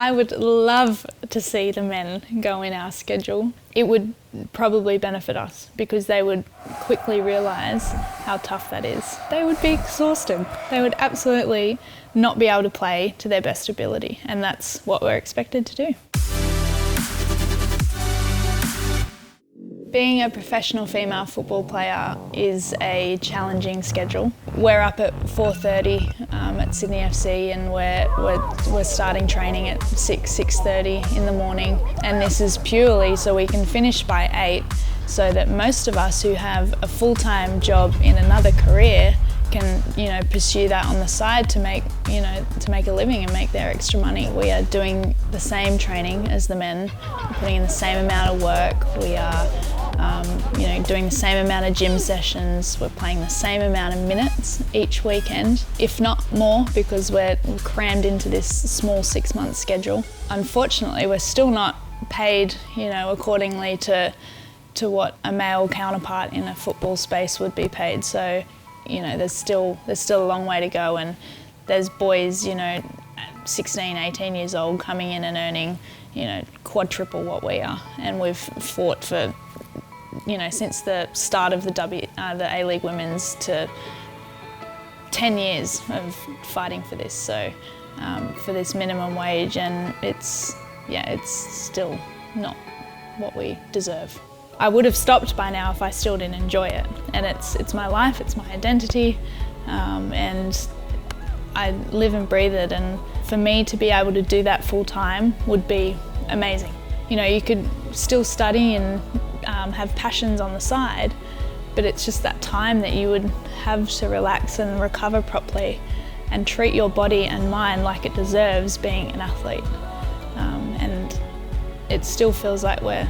I would love to see the men go in our schedule. It would probably benefit us because they would quickly realise how tough that is. They would be exhausted. They would absolutely not be able to play to their best ability, and that's what we're expected to do. Being a professional female football player is a challenging schedule. We're up at 4:30 at Sydney FC, and we're starting training at 6:30 in the morning, and this is purely so we can finish by 8, so that most of us who have a full-time job in another career can, pursue that on the side to make a living and make their extra money. We are doing the same training as the men, we're putting in the same amount of work. We are doing the same amount of gym sessions. We're playing the same amount of minutes each weekend, if not more, because we're crammed into this small 6-month schedule. Unfortunately, we're still not paid, accordingly to what a male counterpart in a football space would be paid. So, there's still a long way to go, and there's boys, 16, 18 years old coming in and earning, quadruple what we are, and we've fought for, since the start of the A-League Women's to 10 years of fighting for this. So for this minimum wage, and it's still not what we deserve. I would have stopped by now if I still didn't enjoy it, and it's my life, it's my identity, and I live and breathe it, and for me to be able to do that full time would be amazing. You could still study and have passions on the side, but it's just that time that you would have to relax and recover properly and treat your body and mind like it deserves being an athlete. And it still feels like we're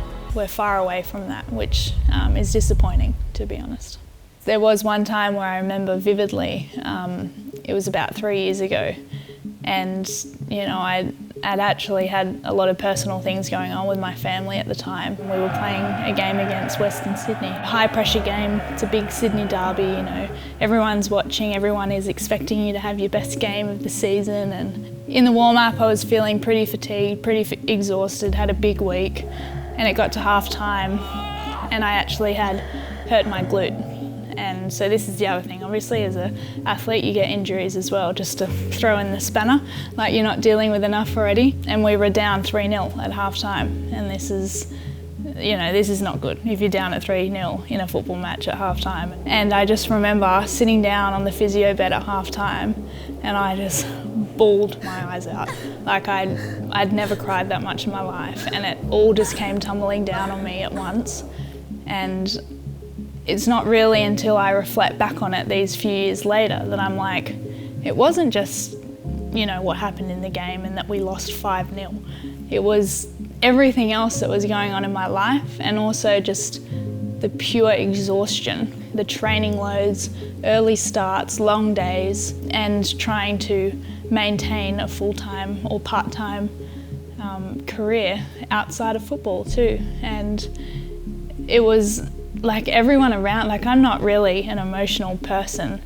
far away from that, which is disappointing, to be honest. There was one time where I remember vividly, it was about 3 years ago, and I'd actually had a lot of personal things going on with my family at the time. We were playing a game against Western Sydney, a high pressure game. It's a big Sydney derby, everyone's watching, everyone is expecting you to have your best game of the season, and in the warm-up I was feeling pretty fatigued, pretty exhausted, had a big week, and it got to half time and I actually had hurt my glute. And so this is the other thing, obviously as an athlete you get injuries as well, just to throw in the spanner, like you're not dealing with enough already. And we were down 3-0 at half time, and this is not good if you're down at 3-0 in a football match at half time. And I just remember sitting down on the physio bed at half time and I just bawled my eyes out. Like I'd never cried that much in my life, and it all just came tumbling down on me at once. And it's not really until I reflect back on it these few years later that I'm like, it wasn't just, what happened in the game and that we lost 5-0. It was everything else that was going on in my life, and also just the pure exhaustion, the training loads, early starts, long days, and trying to maintain a full-time or part-time career outside of football too. And it was like everyone around, like I'm not really an emotional person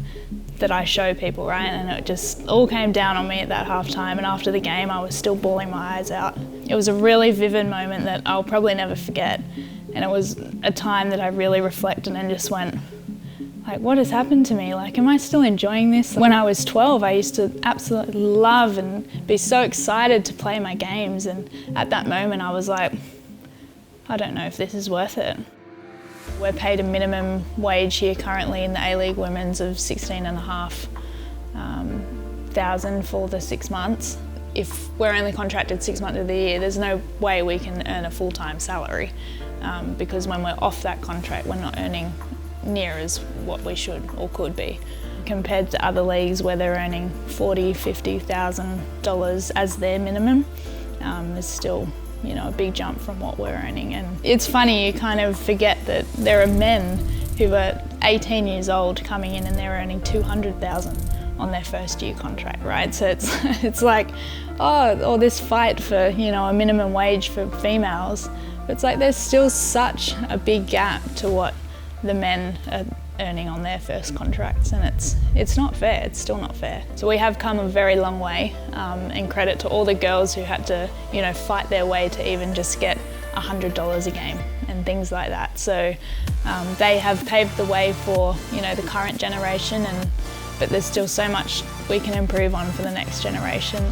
that I show people, right? And it just all came down on me at that half time, and after the game I was still bawling my eyes out. It was a really vivid moment that I'll probably never forget, and it was a time that I really reflected and just went, like, what has happened to me? Like, am I still enjoying this? When I was 12, I used to absolutely love and be so excited to play my games, and at that moment I was like, I don't know if this is worth it. We're paid a minimum wage here currently in the A-League Women's of $16,500 for the 6 months. If we're only contracted 6 months of the year, there's no way we can earn a full-time salary, because when we're off that contract, we're not earning near as what we should or could be. Compared to other leagues where they're earning $40,000, $50,000 as their minimum, there's still a big jump from what we're earning. And it's funny, you kind of forget that there are men who are 18 years old coming in and they're earning $200,000 on their first year contract, right? So it's like, all this fight for, a minimum wage for females, but it's like there's still such a big gap to what the men are earning on their first contracts, and it's not fair. It's still not fair. So we have come a very long way, and credit to all the girls who had to, fight their way to even just get $100 a game and things like that. So they have paved the way for the current generation, but there's still so much we can improve on for the next generation.